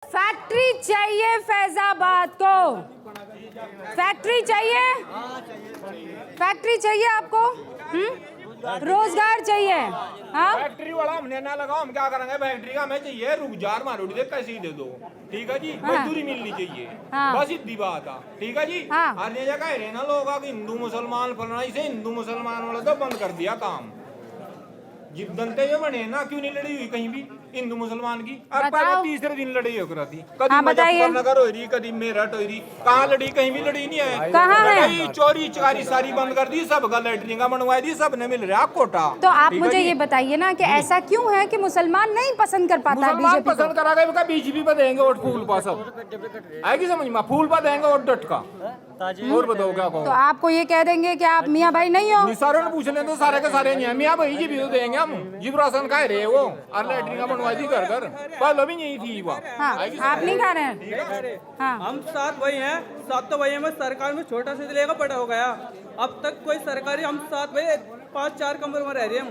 Factory चाहिए फैजाबाद को, factory चाहिए, फैक्ट्री चाहिए आपको, रोजगार चाहिए। हाँ फैक्ट्री वाला हमने ना लगाओ, हम क्या करेंगे? फैक्ट्री का हमें चाहिए, रुखजार मारोड़ी दे कैसी दे दो, ठीक है जी। मजदूरी मिलनी चाहिए, बस इतनी बात है, ठीक है जी। हर जगह रहे ना लोग हिंदू मुसलमान फलना, इसे हिंदू मुसलमान वाला तो बंद कर दिया काम। जिब जनते जो बने ना, क्यों नहीं लड़ी हुई कहीं भी हिंदू मुसलमान की? और पर तीसरे दिन लड़ी हो रही, कभी मुजफ्फरनगर हो रही, कभी मेरठ हो रही, कहाँ लड़ी? कहीं भी लड़ी नहीं है। कहाँ है? चोरी चकारी सारी बंद कर दी, सब लैटरिंग बनवाई दी, सब ने मिल रहा कोटा। तो आप मुझे ये बताइए ना कि ऐसा क्यों है कि मुसलमान नहीं पसंद कर पाता बीजेपी को? पसंद करा गए बीजेपी पे देंगे वोट, फूल पा सब आएगी समझ में, फूल पा देंगे वोट डट का। और बताओ क्या कहो? तो आपको ये कह देंगे कि आप मियाँ भाई नहीं हो? सारे ने पूछ ले तो सारे के सारे नहीं है, मियाँ भाई जी भी तो देंगे हम, जीव राशन खा रहे वो, और लैटरिंग बनवा दी घर घर, पहले भी यही थी वो। हाँ, आप नहीं खा रहे हैं? हाँ, हम साथ वही हैं, साथ तो वही हैं, सरकार में छोटा से लेगा बड़ा हो गया। अब तक कोई सरकारी, हम साथ भाई 5-4 कमरे में रह रहे हम,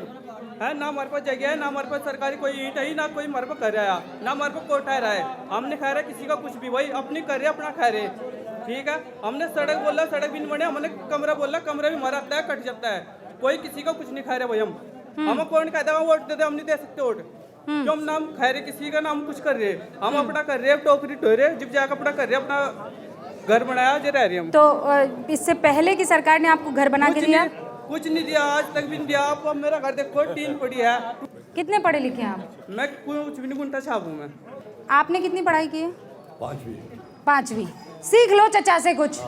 है ना हमारे पास जगह है, ना हमारे पास सरकारी कोई ईंट है, ना कोई हमारे पास घर आया, ना हमारे पास कोठा रहा है। हमने खा रहे किसी का कुछ भी, वही अपनी कर रहे अपना खा रहे, ठीक है। हमने सड़क बोला, सड़क भी नहीं बने, हमने कमरा बोला, कमरा भी हमारा आता है, कट जाता है, कोई किसी का कुछ नहीं खा रहे भाई। हम कौन कहता है वोट दे दे, हम नहीं दे सकते वोट, क्यों? हम नाम खा रहे किसी का, नाम कुछ कर रहे, हम अपना कर रहे, टोकरी ढो रहे, जिप जाकर अपना कर रहे, अपना घर बनाया जो रह रहे हम। तो इससे पहले की सरकार ने आपको घर बना के दिया? कुछ नहीं दिया, आज तक भी नहीं दिया। आप मेरा घर देखो, टीन पड़ी है। कितने पढ़े लिखे हैं आप? मैं कुछ भी नहीं, गुंटा छाप हूँ मैं। आपने कितनी पढ़ाई की है? 5वीं। सीख लो चचा से कुछ।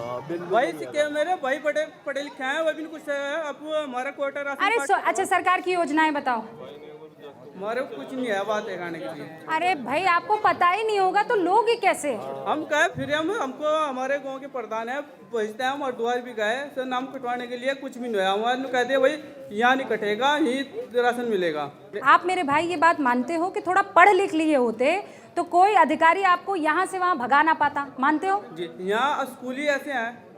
भाई सीखे मेरे भाई, पढ़े लिखे हैं, वो भी कुछ है। अब हमारा क्वार्टर, अरे अच्छा, सरकार की योजनाएं बताओ। हमारे कुछ नहीं है बात है खाने के लिए। अरे भाई आपको पता ही नहीं होगा तो लोग ही कैसे? हम कहे फिर हमको हमारे गांव के प्रधान है भेजते हैं, हम और द्वार भी गए सर नाम कटवाने के लिए, कुछ भी नहीं है। हमारे कहते भाई यहाँ नहीं कटेगा, ही राशन मिलेगा। आप मेरे भाई ये बात मानते हो कि थोड़ा पढ़ लिख लिए होते तो कोई अधिकारी आपको यहाँ से वहाँ भगा ना पाता? मानते हो? जी, यहाँ स्कूल ही ऐसे हैं।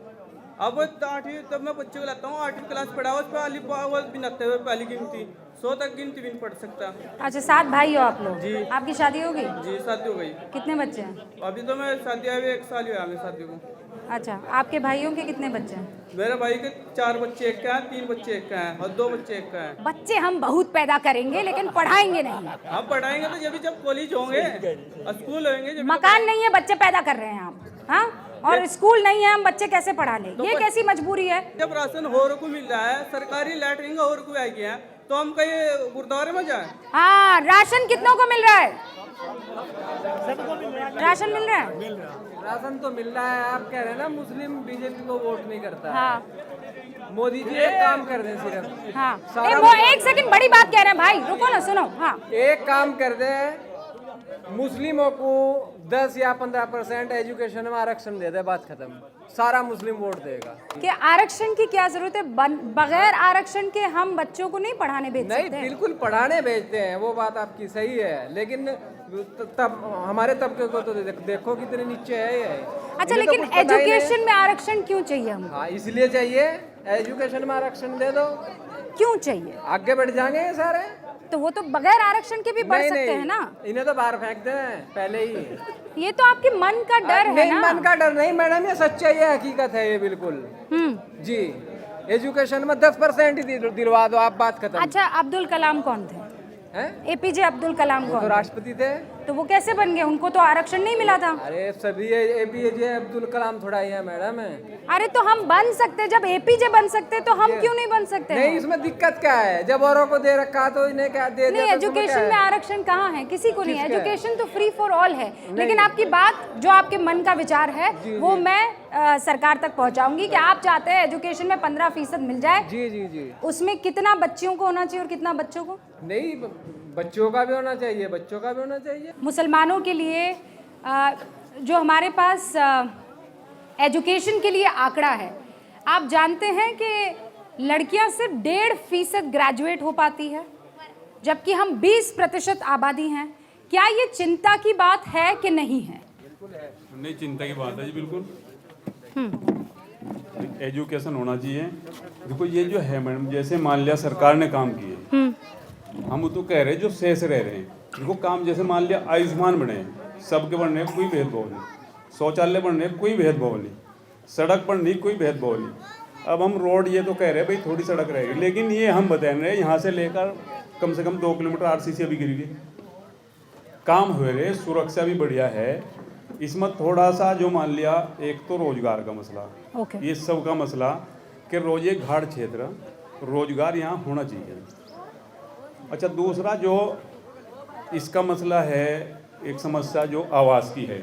अब 8वीं तब मैं बच्चे को लाता हूँ, 8वीं क्लास पढ़ा, उस पर अलिफ भी नत्ते हुए पहली गिनती 100 तक गिनती भी नहीं पढ़ सकता। अच्छा, 7 भाई हो आप लोग? जी। आपकी शादी हो गई? जी, शादी हो गई। कितने बच्चे हैं? अभी तो मैं शादी अभी 1 साल हुआ हमें शादी को। अच्छा, आपके भाइयों के कितने बच्चे हैं? मेरे भाई के 4 बच्चे एक का है, 3 बच्चे एक का है, और 2 बच्चे एक का है। बच्चे हम बहुत पैदा करेंगे लेकिन पढ़ाएंगे नहीं। हम पढ़ाएंगे तो जब कॉलेज होंगे, स्कूल होंगे। मकान नहीं है, बच्चे पैदा कर रहे हैं आप, हाँ? और स्कूल नहीं है, हम बच्चे कैसे पढ़ा लें? ये कैसी मजबूरी है? जब राशन होर को मिल रहा है, सरकारी लैटरिन होर को आएगी है, तो हम कहीं गुरुद्वारे में जाए? हाँ, राशन कितनों को मिल रहा है? राशन मिल रहा है? राशन तो मिल रहा है। आप कह रहे हैं ना मुस्लिम बीजेपी को वोट नहीं करता। हाँ, मोदी जी एक काम कर दें सिर्फ। हाँ। वो 1 सेकंड, बड़ी बात कह रहे हैं भाई, रुको ना, सुनो। हाँ, एक काम कर दे, मुस्लिमों को 10 या 15% एजुकेशन में आरक्षण दे दे, बात खत्म। सारा मुस्लिम वोट देगा। कि आरक्षण की क्या जरूरत है? बगैर आरक्षण के हम बच्चों को नहीं पढ़ाने भेज नहीं, सकते? बिल्कुल पढ़ाने भेजते हैं, वो बात आपकी सही है, लेकिन तब हमारे तबके को तो देखो कितने नीचे है ये। अच्छा, लेकिन एजुकेशन में आरक्षण क्यों चाहिए हमको? हाँ, इसलिए चाहिए, एजुकेशन में आरक्षण दे दो। क्यों चाहिए? आगे बढ़ जाएंगे ये सारे। तो वो तो बगैर आरक्षण के भी बढ़ सकते हैं ना? इन्हें तो बाहर फेंक दें पहले ही। ये तो आपके मन का डर है नहीं, ना? मन का डर नहीं मैडम, ये सच्चाई है, हकीकत है ये बिल्कुल। जी, एजुकेशन में 10% ही दिलवा दो, आप बात खत्म। अच्छा, अब्दुल कलाम कौन थे? एपीजे अब्दुल कलाम तो कौन? राष्ट्रपति थे। तो वो कैसे बन गए? उनको तो आरक्षण नहीं मिला था। अरे सभी एपीजे अब्दुल कलाम थोड़ा ही है मैडम। अरे तो हम बन सकते, जब एपीजे बन सकते तो हम क्यों नहीं बन सकते? नहीं, इसमें दिक्कत क्या है? जब औरों को दे रखा तो इन्हें क्या दे दिया? नहीं, एजुकेशन में आरक्षण कहाँ है? किसी को नहीं है। एजुकेशन तो फ्री फॉर ऑल है। लेकिन आपकी बात, जो आपके मन का विचार है, वो मैं सरकार तक पहुंचाऊंगी कि आप चाहते हैं एजुकेशन में 15% मिल जाए। जी जी जी। उसमें कितना बच्चियों को होना चाहिए और कितना बच्चों को? नहीं, बच्चों का भी होना चाहिए, बच्चों का भी होना चाहिए। मुसलमानों के लिए जो हमारे पास एजुकेशन के लिए आंकड़ा है, आप जानते हैं कि लड़कियां सिर्फ 1.5% ग्रेजुएट हो पाती है, जबकि हम 20% आबादी हैं। क्या ये चिंता की बात है कि नहीं है? बिल्कुल है। नहीं, चिंता की बात है जी, बिल्कुल। एजुकेशन होना चाहिए। देखो ये जो है मैडम, जैसे मान लिया सरकार ने काम किए, हम तो कह रहे हैं जो शेष रह रहे हैं, देखो काम जैसे मान लिया आयुष्मान बने, सबके बनने का कोई भेदभाव नहीं, शौचालय बनने का कोई भेदभाव नहीं, सड़क बनने का कोई भेदभाव नहीं। अब हम रोड ये तो कह रहे हैं भाई थोड़ी सड़क रहेगी, लेकिन ये हम बता रहे हैं यहाँ से लेकर कम से कम 2 किलोमीटर आरसीसी अभी गिर गई, काम हुए रहे, सुरक्षा भी बढ़िया है। इसमें थोड़ा सा जो मान लिया, एक तो रोजगार का मसला, ये सब का मसला कि रोज ये घाट क्षेत्र रोजगार यहाँ होना चाहिए। अच्छा, दूसरा जो इसका मसला है, एक समस्या जो आवास की है,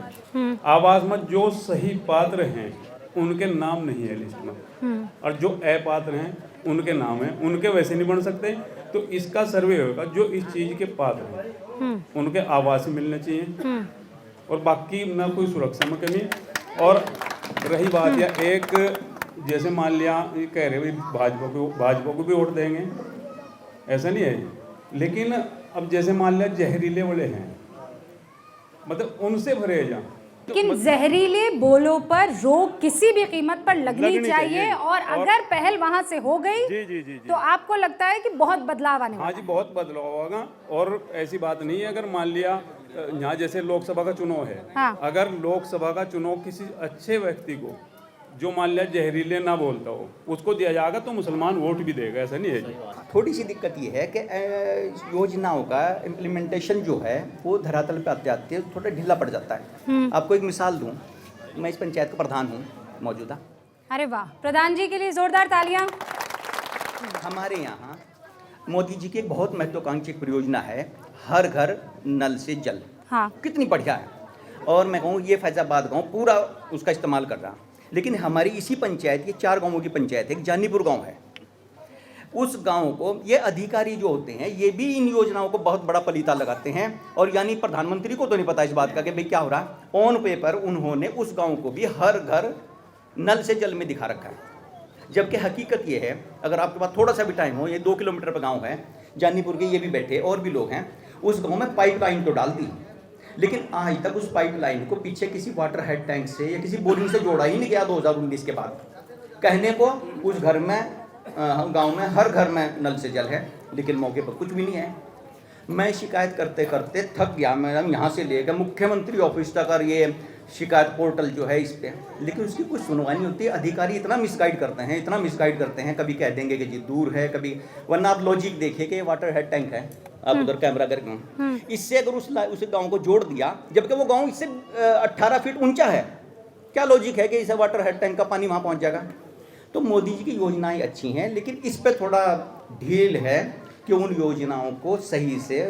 आवास में जो सही पात्र हैं उनके नाम नहीं है लिस्ट में, और जो अपात्र हैं उनके नाम हैं, उनके वैसे नहीं बन सकते। तो इसका सर्वे होगा, जो इस चीज के पात्र हैं उनके आवास मिलने चाहिए, और बाकी ना कोई सुरक्षा में कमी। और रही बात या एक जैसे मान लिया ये कह रहे भाजपा को भी वोट देंगे, ऐसा नहीं है, लेकिन अब जैसे मान लिया जहरीले वाले हैं, मतलब उनसे भरे जा। लेकिन जहरीले बोलों पर रोक किसी भी कीमत पर लगनी चाहिए, और अगर पहल वहां से हो गई जी। तो आपको लगता है कि बहुत बदलाव आने वाला है? हाँ जी, बहुत बदलाव होगा। और ऐसी बात नहीं है, अगर मान लिया यहाँ जैसे लोकसभा का चुनाव है, हाँ। अगर लोकसभा का चुनाव किसी अच्छे व्यक्ति को जो मान लिया जहरीले ना बोलता हो उसको दिया जाएगा तो मुसलमान वोट भी देगा, ऐसा नहीं है जी। थोड़ी सी दिक्कत ये है कि योजनाओं का इम्प्लीमेंटेशन जो है वो धरातल पे आते आते थोड़ा ढीला पड़ जाता है। आपको एक मिसाल दूं, मैं इस पंचायत का प्रधान हूँ मौजूदा। अरे वाह, प्रधान जी के लिए जोरदार तालियां। हमारे यहाँ मोदी जी की एक बहुत महत्वाकांक्षी परियोजना है, हर घर नल से जल। हाँ। कितनी बढ़िया है, और मैं कहूँ ये फैजाबाद गांव पूरा उसका इस्तेमाल कर रहा। लेकिन हमारी इसी पंचायत, ये 4 गांवों की पंचायत है, एक जानीपुर गांव है, उस गांव को ये अधिकारी जो होते हैं ये भी इन योजनाओं को बहुत बड़ा पलीता लगाते हैं, और यानी प्रधानमंत्री को तो नहीं पता इस बात का कि भाई क्या हो रहा है। ऑन पेपर उन्होंने उस गांव को भी हर घर नल से जल में दिखा रखा है, जबकि हकीकत ये है, अगर आपके पास थोड़ा सा भी टाइम हो, ये 2 किलोमीटर पर गाँव है जानीपुर के, ये भी बैठे और भी लोग हैं, उस गाँव में पाइपलाइन तो डाल दी, लेकिन आज तक उस पाइपलाइन को पीछे किसी वाटर हेड टैंक से या किसी बोरिंग से जोड़ा ही नहीं गया 2019 के बाद। कहने को उस घर में गांव में हर घर में नल से जल है, लेकिन मौके पर कुछ भी नहीं है। मैं शिकायत करते करते थक गया, मैडम यहाँ से लेकर मुख्यमंत्री ऑफिस तक, और ये शिकायत पोर्टल जो है इस पर, लेकिन उसकी कुछ सुनवाई नहीं होती। अधिकारी इतना मिसगाइड करते हैं, कभी कह देंगे कि जी दूर है, कभी, वरना आप लॉजिक देखिए कि वाटर हेड टैंक है, आप उधर कैमरा करके इससे अगर उस गांव को जोड़ दिया, जबकि वो गांव इससे 18 फीट ऊंचा है, क्या लॉजिक है कि इसे वाटर हेड टैंक का पानी वहां पहुंच जाएगा। तो मोदी जी की योजनाएं अच्छी हैं, लेकिन इस पर थोड़ा ढील है कि उन योजनाओं को सही से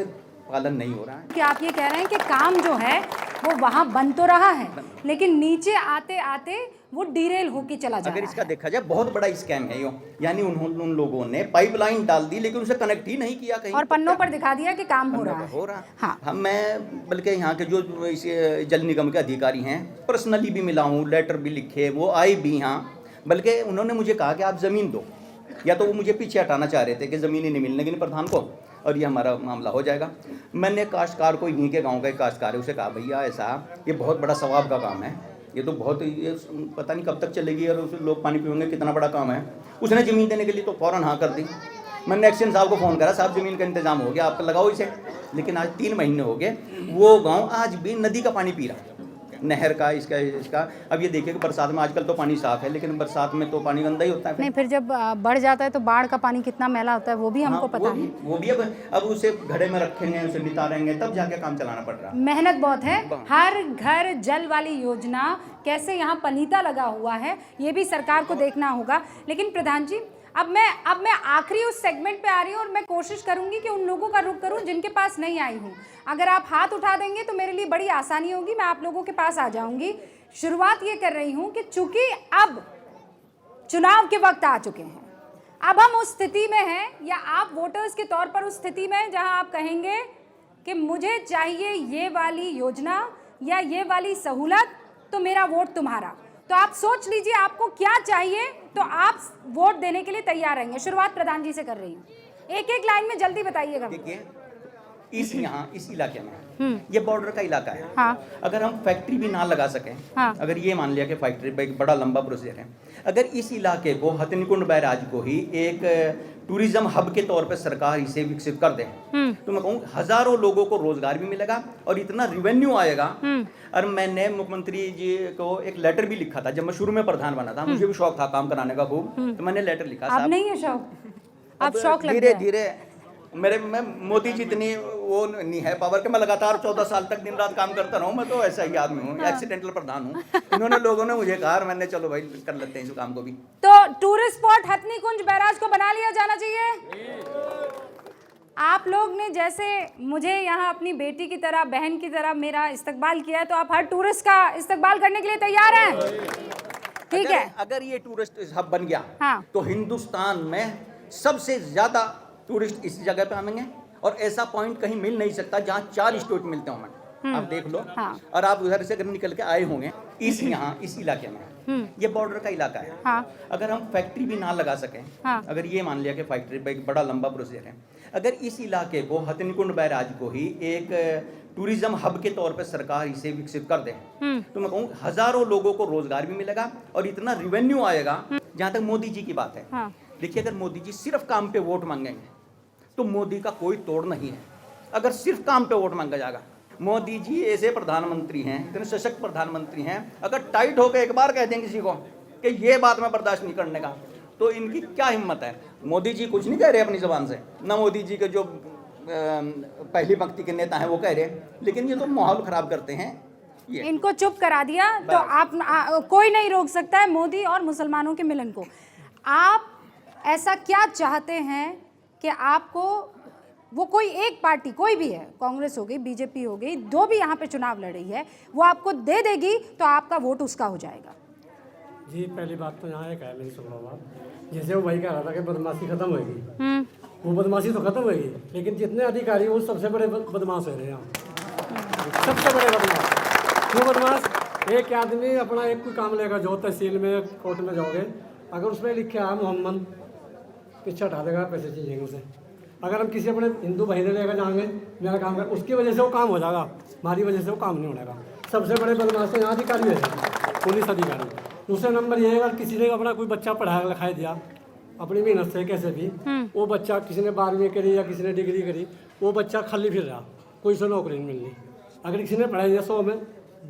पालन नहीं हो रहा है। कि आप ये कह रहे हैं कि काम जो है वो वहाँ बन तो रहा है, लेकिन नीचे आते आते वो डिरेल होके चला जा रहा है। अगर इसका देखा जाए बहुत बड़ा स्कैम है यो, यानी उन लोगों ने पाइपलाइन डाल दी लेकिन उसे कनेक्ट ही नहीं किया कहीं, और पन्नों पर दिखा दिया कि काम हो रहा है। हाँ, मैं बल्कि यहाँ के जो जल निगम के अधिकारी हैं पर्सनली भी मिला हूँ, लेटर भी लिखे, वो आए भी यहाँ, बल्कि उन्होंने मुझे कहा कि आप ज़मीन दो, या तो वो मुझे पीछे हटाना चाह रहे थे कि ज़मीन ही नहीं मिलने की प्रधान को, और ये हमारा मामला हो जाएगा। मैंने काश्तकार को, इन्हीं के गांव का एक काश्तकार है, उसे कहा भैया ऐसा ये बहुत बड़ा सवाब का काम है, ये तो बहुत, ये पता नहीं कब तक चलेगी और उसे लोग पानी पीएंगे, कितना बड़ा काम है। उसने ज़मीन देने के लिए तो फ़ौरन हाँ कर दी। मैंने एक्शन साहब को फ़ोन करा, साहब ज़मीन का इंतजाम हो गया, आप लगाओ इसे। लेकिन आज 3 महीने हो गए, वो गाँव आज भी नदी का पानी पी रहा, नहर का, इसका। अब ये देखिए कि बरसात में, आजकल तो पानी साफ है, लेकिन बरसात में तो पानी गंदा ही होता है। नहीं, फिर जब बढ़ जाता है तो बाढ़ का पानी कितना मैला होता है वो भी हमको पता है। वो भी अब उसे घड़े में रखेंगे, उसे नितारेंगे, तब जाके काम चलाना पड़ रहा है। मेहनत बहुत है। हर घर जल वाली योजना कैसे यहाँ पलीता लगा हुआ है, ये भी सरकार को देखना होगा। लेकिन प्रधान जी, अब मैं आखिरी उस सेगमेंट पे आ रही हूँ, और मैं कोशिश करूंगी कि उन लोगों का रुख करूं जिनके पास नहीं आई हूँ। अगर आप हाथ उठा देंगे तो मेरे लिए बड़ी आसानी होगी, मैं आप लोगों के पास आ जाऊंगी। शुरुआत ये कर रही हूँ कि चूंकि अब चुनाव के वक्त आ चुके हैं, अब हम उस स्थिति में हैं, या आप वोटर्स के तौर पर उस स्थिति में हैं जहां आप कहेंगे कि मुझे चाहिए ये वाली योजना या ये वाली सहूलत, तो मेरा वोट तुम्हारा। तो आप सोच लीजिए आपको क्या चाहिए, तो आप वोट देने के लिए तैयार रहेंगे। शुरुआत प्रधान जी से कर रही हूँ, एक एक लाइन में जल्दी बताइएगा। देखिए, इस यहाँ इस इलाके में, ये बॉर्डर का इलाका है। हाँ। अगर हम फैक्ट्री भी ना लगा सकें, हाँ। अगर ये मान लिया कि फैक्ट्री एक बड़ा लंबा प्रोसीजर है, अगर इस इलाके को हथनीकुंड बैराज को ही एक टूरिज्म हब के तौर पर सरकार इसे विकसित कर दे, तो मैं कहूँ हजारों लोगों को रोजगार भी मिलेगा और इतना रिवेन्यू आएगा। और मैंने मुख्यमंत्री जी को एक लेटर भी लिखा था, जब मैं शुरू में प्रधान बना था, मुझे भी शौक था काम कराने का खूब, तो मैंने लेटर लिखा। अब नहीं है शौक, अब शौक लग धीरे गया। धीरे मेरे में मोदी जी इतनी वो नहीं है पावर के मैं लगातार 14 साल तक दिन रात काम करता रहूं। मैं तो ऐसा ही आदमी हूँ, एक्सीडेंटल प्रधान हूँ। इन्होंने लोगों ने मुझे कहा, मैंने चलो भाई कर लेते हैं इस काम को भी। तो टूरिस्ट स्पॉट हथनीकुंज बैराज को बना लिया जाना चाहिए। आप लोग ने जैसे मुझे यहाँ अपनी बेटी की तरह, बहन की तरह मेरा इस्तकबाल किया है, तो आप हर टूरिस्ट का इस्तकबाल करने के लिए तैयार हैं? ठीक है। अगर ये टूरिस्ट हब बन गया, हाँ। तो हिंदुस्तान में सबसे ज्यादा टूरिस्ट इस जगह पे आएंगे और ऐसा पॉइंट कहीं मिल नहीं सकता जहाँ 4 स्टेट मिलते हों। आप देख लो। हाँ। और आप उधर से अगर निकल के आए होंगे इस यहाँ इस इलाके में, ये बॉर्डर का इलाका है। हाँ। अगर हम फैक्ट्री भी ना लगा सकें, हाँ। अगर ये मान लिया कि फैक्ट्री एक बड़ा लंबा प्रोसीजर है, अगर इस इलाके को हथनीकुंड बैराज को ही एक टूरिज्म हब के तौर पर सरकार इसे विकसित कर दे, तो मैं कहूँ हजारों लोगों को रोजगार भी मिलेगा और इतना रिवेन्यू आएगा। जहाँ तक मोदी जी की बात है, हाँ। देखिए अगर मोदी जी सिर्फ काम पे वोट मांगेंगे तो मोदी का कोई तोड़ नहीं है। अगर सिर्फ काम पे वोट मांगा जाएगा, मोदी जी ऐसे प्रधानमंत्री हैं, इतने सशक्त प्रधानमंत्री हैं, अगर टाइट होकर एक बार कह दें किसी को कि ये बात मैं बर्दाश्त नहीं करने का, तो इनकी क्या हिम्मत है। मोदी जी कुछ नहीं कह रहे अपनी जुबान से, ना मोदी जी के जो पहली पंक्ति के नेता हैं वो कह रहे, लेकिन ये तो माहौल खराब करते हैं। ये इनको चुप करा दिया तो आप कोई नहीं रोक सकता है मोदी और मुसलमानों के मिलन को। आप ऐसा क्या चाहते हैं कि आपको वो कोई एक पार्टी, कोई भी है, कांग्रेस हो गई, बीजेपी हो गई, जो भी यहाँ पे चुनाव लड़ रही है, वो आपको दे देगी तो आपका वोट उसका हो जाएगा? जी पहली बात तो यहाँ एक है मेरी सुनो बात, जैसे वो वही कह रहा था कि बदमाशी खत्म होगी, वो बदमाशी तो खत्म होगी, लेकिन जितने अधिकारी वो सबसे बड़े बदमाश हो रहे हैं यहाँ, सबसे बड़े बदमाश। वो बदमाश, एक आदमी अपना एक कोई काम लेगा, जो तहसील में कोर्ट में जाओगे, अगर उसमें लिखे है मोहम्मद, पीछे हटा देगा, पैसे चाहिए उसे। अगर हम किसी अपने हिंदू भाई ने लेकर जाएंगे, मेरा काम कर, उसकी वजह से वो काम हो जाएगा, हमारी वजह से वो काम नहीं होगा। सबसे बड़े बदमाश यहाँ अधिकारी है, पुलिस अधिकारी। दूसरा नंबर ये है, अगर किसी ने अपना कोई बच्चा पढ़ाया लिखाया दिया अपनी मेहनत से कैसे भी, वो बच्चा किसी ने 12वीं करी या किसी ने डिग्री करी, वो बच्चा खाली फिर रहा, कोई से नौकरी नहीं मिलनी। अगर किसी ने पढ़ाई दिया 100 में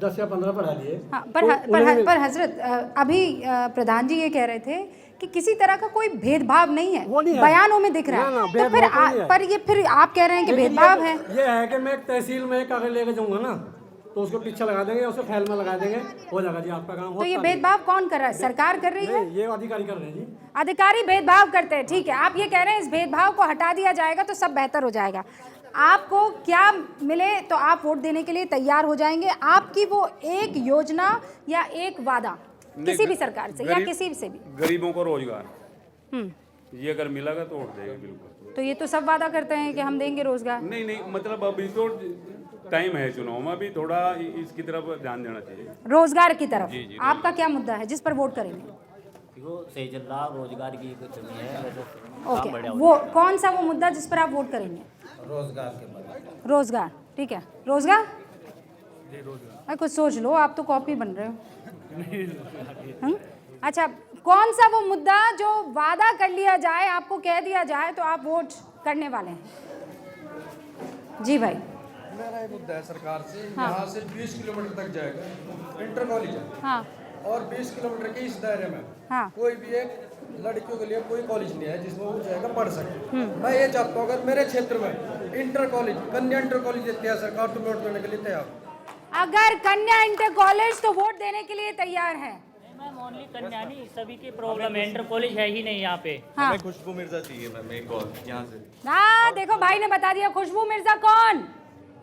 10 या 15 पढ़ा दिए। हाँ, पर हजरत अभी प्रधान जी ये कह रहे थे कि किसी तरह का कोई भेदभाव नहीं है, बयानों में दिख रहा है, तो फिर पर ये फिर आप कह रहे हैं कि भेदभाव है। ये है कि मैं एक तहसील में कागज लेके जाऊंगा ना, तो उसको पीछे लगा देंगे, उसको फाइल में लगा देंगे, हो जाएगा जी आपका काम। तो ये भेदभाव कौन कर रहा है? सरकार कर रही है, ये अधिकारी कर रहे हैं जी। अधिकारी भेदभाव करते हैं, ठीक है। आप ये कह रहे हैं इस भेदभाव को हटा दिया जाएगा तो सब बेहतर हो जाएगा। आपको क्या मिले तो आप वोट देने के लिए तैयार हो जाएंगे? आपकी वो एक योजना या एक वादा किसी भी सरकार से या किसी से भी? गरीबों को रोजगार, ये अगर मिलेगा तो वोट देगा बिल्कुल। तो ये तो सब वादा करते हैं कि हम देंगे रोजगार। नहीं, मतलब अभी तो टाइम है चुनाव में, अभी थोड़ा इसकी तरफ ध्यान देना चाहिए, रोजगार की तरफ। आपका क्या मुद्दा है जिस पर वोट करेंगे? देखो सही चल रहा, रोजगार की कमी है वैसे। ओके, वो कौन सा वो मुद्दा जिस पर आप वोट करेंगे? रोजगार के बारे। रोजगार, ठीक है। रोजगार कुछ सोच लो, आप तो कॉपी बन रहे हो। अच्छा, कौन सा वो मुद्दा जो वादा कर लिया जाए, आपको कह दिया जाए तो आप वोट करने वाले हैं? जी भाई। मेरा ये मुद्दा है सरकार से, यहाँ से 20 किलोमीटर तक जाएगा इंटर कॉलेज है। हाँ। और 20 किलोमीटर के इस दायरे में कोई भी एक लड़कियों के लिए कोई कॉलेज नहीं है जिसमें वो जाएगा पढ़ सके। मैं ये चाहता हूँ अगर मेरे क्षेत्र में इंटर कॉलेज, कन्या इंटर कॉलेज देती है सरकार, तो वोट देने के लिए तैयार। अगर कन्या इंटर कॉलेज तो वोट देने के लिए तैयार है। मैम ओनली कन्या नहीं, सभी की प्रॉब्लम है, इंटर कॉलेज है ही नहीं यहाँ पे। हाँ। हमें खुशबू मिर्जा चाहिए मैम, एक और यहाँ से। हाँ, देखो भाई ने बता दिया। खुशबू मिर्जा कौन?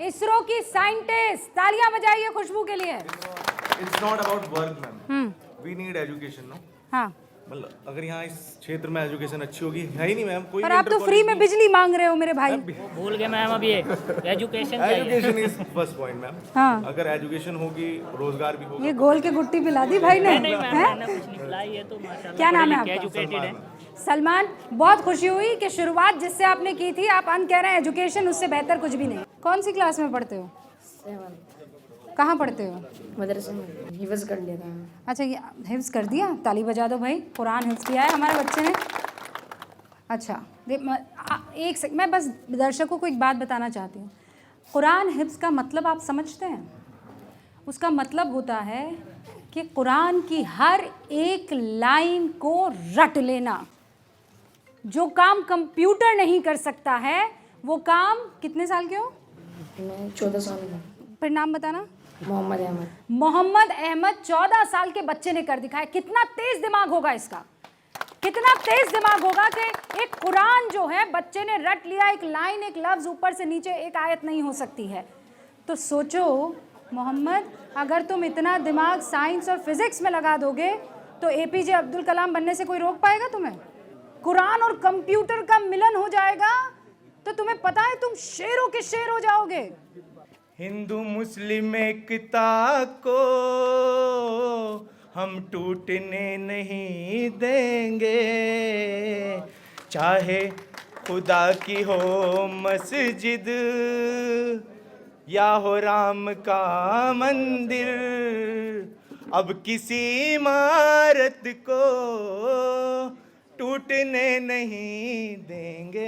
इसरो की साइंटिस्ट। तालियां बजाइए खुशबू के लिए। It's not about work ma'am, we need education no. हाँ, मतलब अगर यहाँ इस क्षेत्र में एजुकेशन अच्छी होगी, है ही नहीं मैम कोई पर आप तो फ्री में बिजली मांग रहे हो मेरे भाई। भूल गए मैम अभी education education is first point ma'am. हाँ। अगर एजुकेशन होगी, रोजगार भी होगा। ये घोल के गुट्टी पिला दी भाई ने। नहीं मैम, हैं? मैंने कुछ नहीं खिलाई है तो माशाल्लाह क्या नाम है पढ़े लिखे, आपका? एजुकेटेड है। सलमान, बहुत खुशी हुई कि शुरुआत जिससे आपने की थी, आप अंत कह रहे हैं एजुकेशन उससे बेहतर कुछ भी नहीं। कौन सी क्लास में पढ़ते हो? 7 कहाँ पढ़ते हो? मदरसे में हिफ्ज़ कर लिया था। अच्छा, ये हिफ्ज़ कर दिया? ताली बजा दो भाई, कुरान हिफ्ज़ किया है हमारे बच्चे ने। अच्छा एक सेकंड, मैं बस दर्शकों को एक बात बताना चाहती हूँ। कुरान हिफ्ज़ का मतलब आप समझते हैं? उसका मतलब होता है कि कुरान की हर एक लाइन को रट लेना। जो काम कंप्यूटर नहीं कर सकता है वो काम, कितने साल के हो? मैं 14 साल का। फिर नाम बताना। मोहम्मद अहमद। मोहम्मद अहमद 14 साल के बच्चे ने कर दिखाया। कितना तेज दिमाग होगा इसका, कितना तेज दिमाग होगा कि एक कुरान जो है बच्चे ने रट लिया। एक लाइन, एक लफ्ज़ ऊपर से नीचे, एक आयत नहीं हो सकती है। तो सोचो मोहम्मद, अगर तुम इतना दिमाग साइंस और फिजिक्स में लगा दोगे तो एपीजे अब्दुल कलाम बनने से कोई रोक पाएगा तुम्हें? कुरान और कंप्यूटर का मिलन हो जाएगा तो तुम्हें पता है तुम शेरों के शेर हो जाओगे। हिंदू मुस्लिम एकता को हम टूटने नहीं देंगे, चाहे खुदा की हो मस्जिद या हो राम का मंदिर, अब किसी इमारत को टूटने नहीं देंगे।